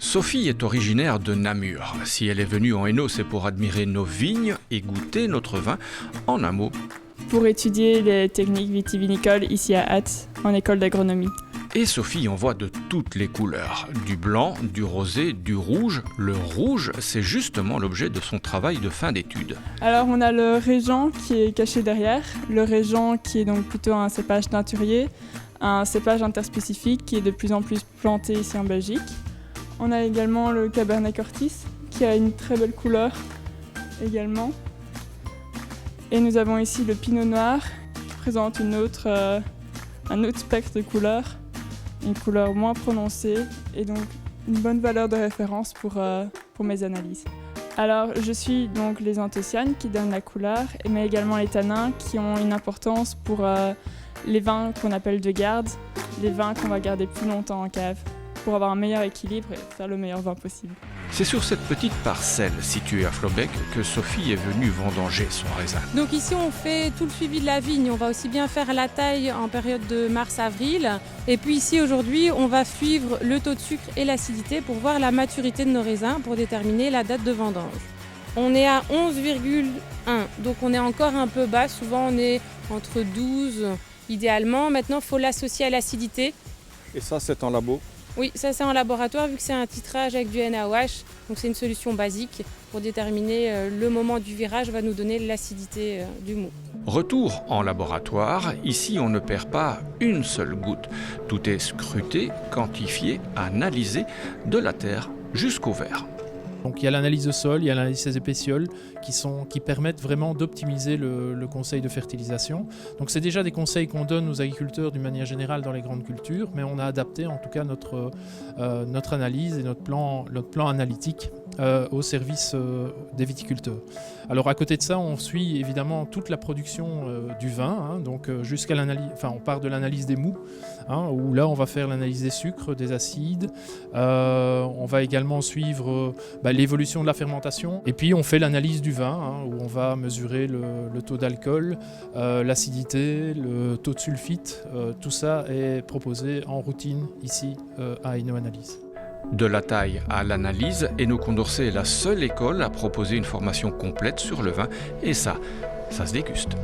Sophie est originaire de Namur. Si elle est venue en Hainaut, c'est pour admirer nos vignes et goûter notre vin. En un mot, pour étudier les techniques vitivinicoles ici à Ath, en école d'agronomie. Et Sophie en voit de toutes les couleurs. Du blanc, du rosé, du rouge. Le rouge, c'est justement l'objet de son travail de fin d'études. Alors on a le régent qui est caché derrière. Le régent qui est donc plutôt un cépage teinturier, un cépage interspécifique qui est de plus en plus planté ici en Belgique. On a également le Cabernet Cortis qui a une très belle couleur également. Et nous avons ici le Pinot Noir qui présente un autre spectre de couleurs, une couleur moins prononcée et donc une bonne valeur de référence pour mes analyses. Alors je suis donc les anthocyanes qui donnent la couleur, mais également les tanins qui ont une importance pour les vins qu'on appelle de garde, les vins qu'on va garder plus longtemps en cave, pour avoir un meilleur équilibre et faire le meilleur vin possible. C'est sur cette petite parcelle située à Flobec que Sophie est venue vendanger son raisin. Donc ici on fait tout le suivi de la vigne, on va aussi bien faire la taille en période de mars-avril. Et puis ici aujourd'hui on va suivre le taux de sucre et l'acidité pour voir la maturité de nos raisins pour déterminer la date de vendange. On est à 11,1, donc on est encore un peu bas, souvent on est entre 12 idéalement. Maintenant il faut l'associer à l'acidité. Et ça c'est en labo? Oui, ça c'est en laboratoire vu que c'est un titrage avec du NaOH, donc c'est une solution basique pour déterminer le moment du virage, va nous donner l'acidité du mou. Retour en laboratoire, ici on ne perd pas une seule goutte. Tout est scruté, quantifié, analysé, de la terre jusqu'au verre. Donc il y a l'analyse de sol, il y a l'analyse des épaissioles qui permettent vraiment d'optimiser le conseil de fertilisation. Donc c'est déjà des conseils qu'on donne aux agriculteurs d'une manière générale dans les grandes cultures, mais on a adapté en tout cas notre analyse et notre plan analytique au service des viticulteurs. Alors à côté de ça, on suit évidemment toute la production du vin, donc jusqu'à l'analyse, on part de l'analyse des mous, où là on va faire l'analyse des sucres, des acides, on va également suivre l'évolution de la fermentation, et puis on fait l'analyse du vin, où on va mesurer le taux d'alcool, l'acidité, le taux de sulfite, tout ça est proposé en routine ici à InnoAnalyse. De la taille à l'analyse, Hainaut Condorcet est la seule école à proposer une formation complète sur le vin, et ça se déguste.